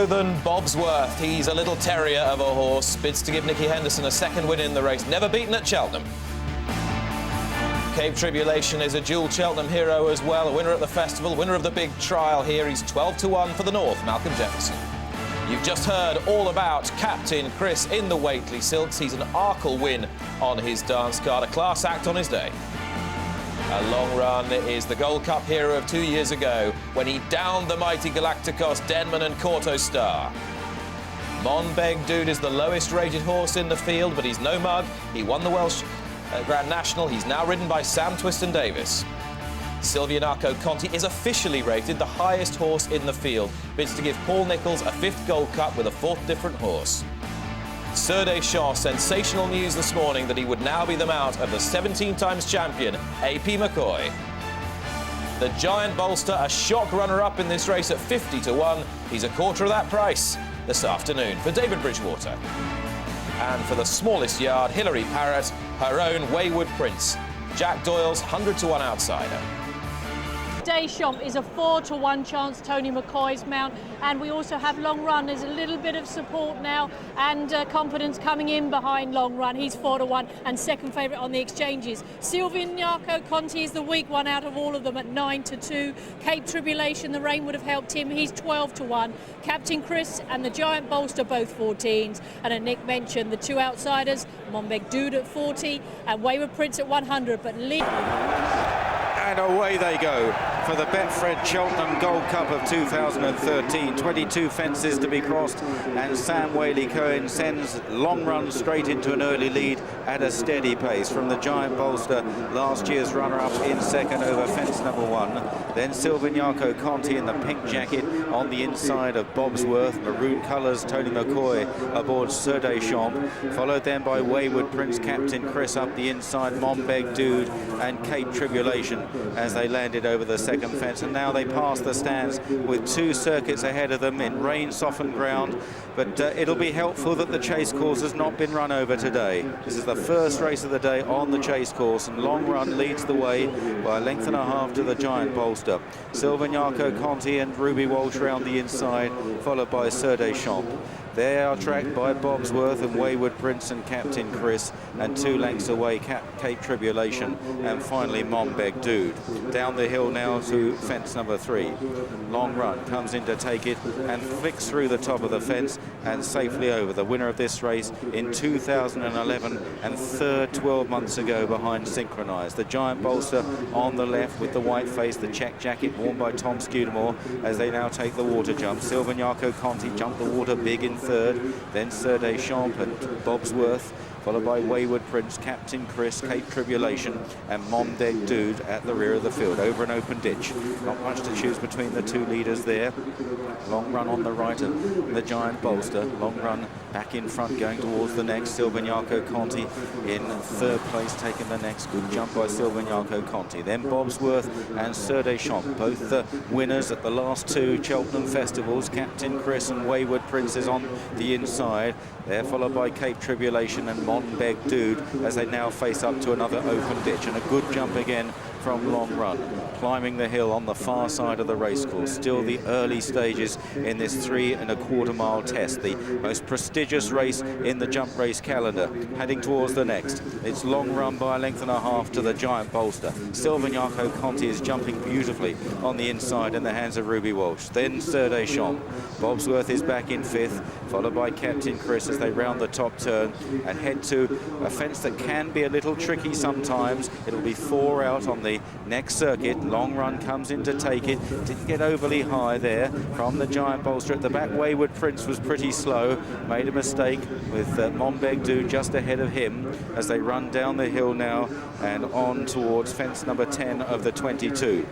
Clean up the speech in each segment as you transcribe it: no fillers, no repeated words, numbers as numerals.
Than Bobsworth. He's a little terrier of a horse. Bids to give Nicky Henderson a second win in the race. Never beaten at Cheltenham. Cape Tribulation is a dual Cheltenham hero as well. A winner at the festival, winner of the big trial here. He's 12-1 for the North, Malcolm Jefferson. You've just heard all about Captain Chris in the Waitley Silks. He's an Arkle win on his dance card. A class act on his day. A long run is the Gold Cup hero of 2 years ago when he downed the mighty Galacticos, Denman and Corto Star. Monbeg Dude is the lowest rated horse in the field, but he's no mug. He won the Welsh Grand National. He's now ridden by Sam Twiston Davis. Silvianaco Conti is officially rated the highest horse in the field. Bids to give Paul Nicholls a 5th Gold Cup with a 4th different horse. Sir Deschamps, sensational news this morning that he would now be the mount of the 17 times champion, A.P. McCoy. The Giant Bolster, a shock runner-up in this race at 50-1. He's a quarter of that price this afternoon for David Bridgewater. And for the smallest yard, Hilary Parrott, her own Wayward Prince. Jack Doyle's 100-1 outsider. Deschamps is a 4-1 chance, Tony McCoy's mount, and we also have Long Run. There's a little bit of support now and confidence coming in behind Long Run. He's 4-1 and second favourite on the exchanges. Silvianaco Conti is the weak one out of all of them at 9-2. Cape Tribulation, the rain would have helped him. He's 12-1. Captain Chris and the Giant Bolster both 14s. And as Nick mentioned, the two outsiders, Monbeg Dude at 40 and Wayward Prince at 100. But and away they go for the Betfred Cheltenham Gold Cup of 2013. 22 fences to be crossed, and Sam Whaley-Cohen sends Long Run straight into an early lead at a steady pace from the Giant Bolster, last year's runner-up in second over fence number 1. Then Silvianaco Conti in the pink jacket on the inside of Bobsworth. Maroon colours, Tony McCoy aboard Sir Deschamps, followed then by Wayward Prince, Captain Chris up the inside, Monbeg Dude and Cape Tribulation as they landed over the second fence. And now they pass the stands with 2 circuits ahead of them in rain-softened ground. But it'll be helpful that the chase course has not been run over today. This is the first race of the day on the chase course, and Long Run leads the way by a length and a half to the Giant Bolster. Silvianaco Conti and Ruby Walsh round the inside, followed by Sir Deschamps. They are tracked by Bobsworth and Wayward Prince and Captain Chris, and 2 lengths away Cape Tribulation, and finally Monbeg Dude. Down the hill now to fence number 3. Long Run comes in to take it and flicks through the top of the fence and safely over. The winner of this race in 2011 and 3rd 12 months ago behind Synchronized. The Giant Bolster on the left with the white face, the check jacket worn by Tom Scudamore as they now take the water jump. Silvianaco Conti jumped the water big in 3rd, then Sir Deschamps and Bobsworth, followed by Wayward Prince, Captain Chris, Cape Tribulation and Monbeg Dude at the rear of the field over an open ditch. Not much to choose between the 2 leaders there. Long Run on the right of the Giant Bolster. Long Run back in front going towards the next. Silvianaco Conti in 3rd place taking the next. Good jump by Silvianaco Conti. Then Bobsworth and Sir Deschamps, both the winners at the last 2 Cheltenham festivals. Captain Chris and Wayward Prince is on the inside. They're followed by Cape Tribulation and Monbeg Dude as they now face up to another open ditch, and a good jump again from Long Run, climbing the hill on the far side of the racecourse. Still the early stages in this 3 1/4 mile test, the most prestigious race in the jump race calendar. Heading towards the next, it's Long Run by a length and a half to the Giant Bolster. Silvianaco Conti is jumping beautifully on the inside in the hands of Ruby Walsh. Then Sir Deschamps. Bobsworth is back in 5th, followed by Captain Chris as they round the top turn and head to a fence that can be a little tricky sometimes. It'll be 4 out on the next circuit. Long Run comes in to take it. Didn't get overly high there from the Giant Bolster at the back. Wayward Prince was pretty slow, made a mistake with Monbeg Dude just ahead of him as they run down the hill now and on towards fence number 10 of the 22.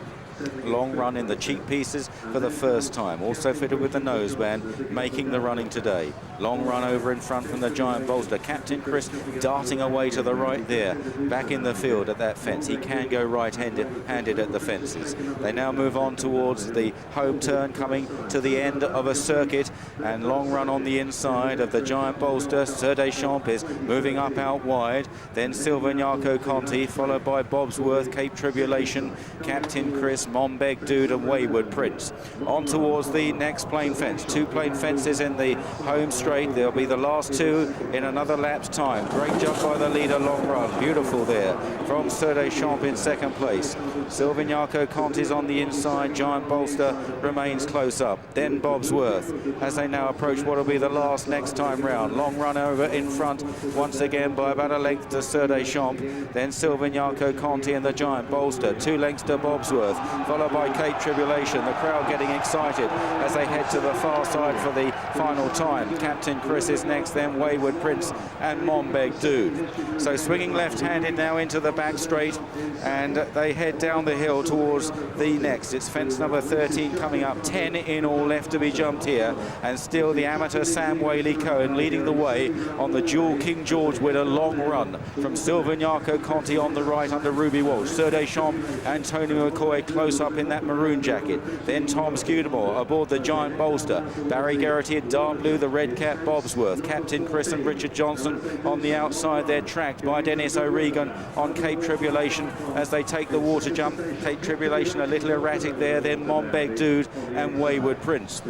Long Run in the cheek pieces for the first time, also fitted with the noseband, making the running today. Long Run over in front from the Giant Bolster. Captain Chris darting away to the right there, back in the field at that fence. He can go right-handed at the fences. They now move on towards the home turn, coming to the end of a circuit, and Long Run on the inside of the Giant Bolster. Sir Deschamps is moving up out wide, then Silvianaco Conti, followed by Bobsworth, Cape Tribulation, Captain Chris, Chris, Monbeg Dude and Wayward Prince. On towards the next plain fence. 2 plain fences in the home straight. There'll be the last 2 in another lap's time. Great jump by the leader, Long Run. Beautiful there from Sir Deschamps in second place. Silvignaco Conti's on the inside. Giant Bolster remains close up. Then Bobsworth as they now approach what will be the last next time round. Long Run over in front once again by about a length to Sir Deschamps. Then Silvignaco Conti and the Giant Bolster. 2 lengths to Bobsworth, followed by Cape Tribulation. The crowd getting excited as they head to the far side for the final time. Captain Chris is next, then Wayward Prince and Monbeg Dude. So swinging left-handed now into the back straight, and they head down the hill towards the next. It's fence number 13 coming up. 10 in all left to be jumped here, and still the amateur Sam Whaley-Cohen leading the way on the dual King George winner, Long Run, from Silvignaco Conti on the right under Ruby Walsh. Sir Deschamps and Tony McCoy close up in that maroon jacket. Then Tom Scudamore aboard the Giant Bolster. Barry Geraghty in dark blue, the red cap Bobsworth. Captain Chris and Richard Johnson on the outside. They're tracked by Dennis O'Regan on Cape Tribulation as they take the water jump. Cape Tribulation a little erratic there. Then Monbeg Dude and Wayward Prince.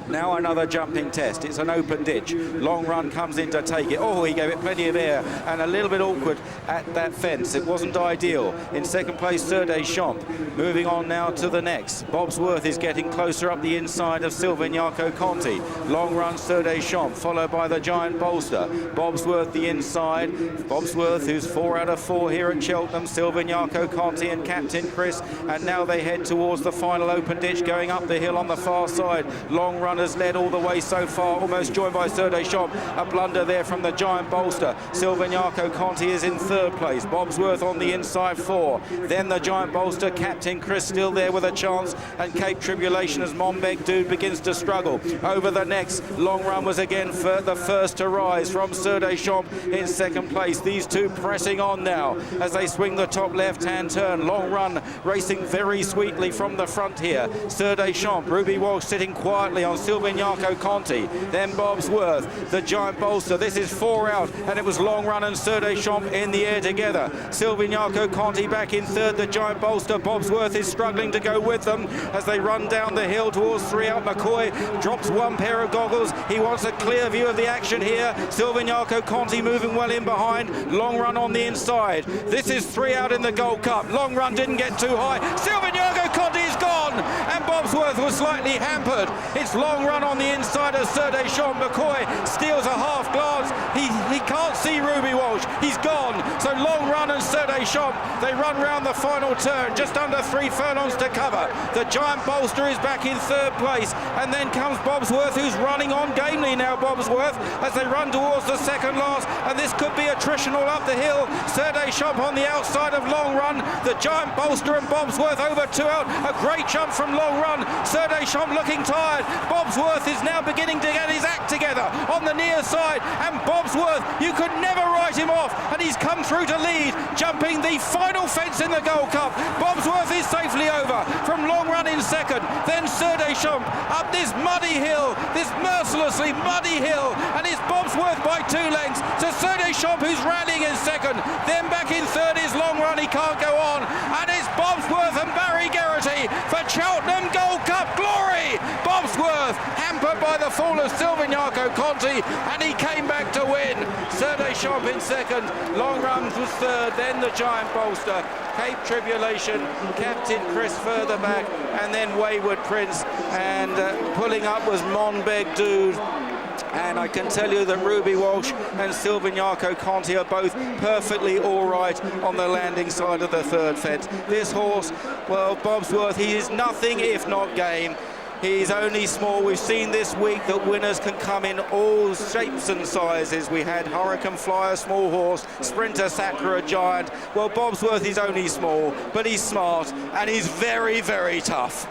Now another jumping test. It's an open ditch. Long Run comes in to take it. Oh, he gave it plenty of air and a little bit awkward at that fence. It wasn't ideal. In second place, Sir Deschamps. Moving on now to the next. Bobsworth is getting closer up the inside of Silvignaco Conti. Long Run, Sir Deschamps, followed by the Giant Bolster. Bobsworth the inside. Bobsworth, who's 4 out of 4 here at Cheltenham. Silvignaco Conti and Captain Chris. And now they head towards the final open ditch going up the hill on the far side. Long Run has led all the way so far, almost joined by Sir Deschamps. A blunder there from the Giant Bolster. Silvignaco Conti is in third place. Bobsworth on the inside 4. Then the Giant Bolster, Captain Chris still there with a chance, and Cape Tribulation as Monbeg Dude begins to struggle. Over the next, Long Run was again the first to rise from Sir Deschamps in second place. These two pressing on now as they swing the top left-hand turn. Long Run racing very sweetly from the front here. Sir Deschamps, Ruby Walsh sitting quietly on Silvignaco Conti. Then Bobsworth, the Giant Bolster. This is 4 out, and it was Long Run and Sir Deschamps in the air together. Silvignaco Conti back in third, the Giant Bolster. Bobsworth is struggling to go with them as they run down the hill towards 3 out. McCoy drops 1 pair of goggles. He wants a clear view of the action here. Silvignaco Conti moving well in behind. Long Run on the inside. This is 3 out in the Gold Cup. Long Run didn't get too high. Silvignaco Conti is gone, and Bobsworth was slightly hampered. It's Long Run on the inside of Sir Deschamps. McCoy steals a half glance. He can't see Ruby Walsh. He's gone. So Long Run and Sir Deschamps, they run round the final turn, just under 3 furlongs to cover. The Giant Bolster is back in third place, and then comes Bobsworth, who's running on gamely now, Bobsworth, as they run towards the second last, and this could be attritional up the hill. Sir Deschamps on the outside of Long Run. The Giant Bolster and Bobsworth over 2 out. A great jump from Long Run. Sir Deschamps looking tired. Bobsworth is now beginning to get his act together on the near side, and Bobsworth, you could never write him off, and he's come through to lead, jumping the final fence in the Gold Cup. Bobsworth is safely over from Long Run in second, then Sir Deschamps up this muddy hill, this mercilessly muddy hill, and it's Bobsworth by 2 lengths to Sir Deschamps, who's rallying in second. Then back in third is Long Run, he can't go on, and it's Bobsworth and Barry Geraghty for Cheltenham Gold Cup glory. Bobsworth hampered by the fall of Silvignaco Conti, and he came back to win. Sir Deschamps in second, Long Run was third, then the Giant Bolster, Cape Tribulation, Captain Chris further back, and then Wayward Prince, and pulling up was Monbeg Dude. And I can tell you that Ruby Walsh and Silvignaco Conti are both perfectly all right on the landing side of the third fence. This horse, well, Bobsworth, he is nothing if not game. He's only small. We've seen this week that winners can come in all shapes and sizes. We had Hurricane Flyer, small horse, Sprinter Sacra, a giant. Well, Bobsworth is only small, but he's smart, and he's very, very tough.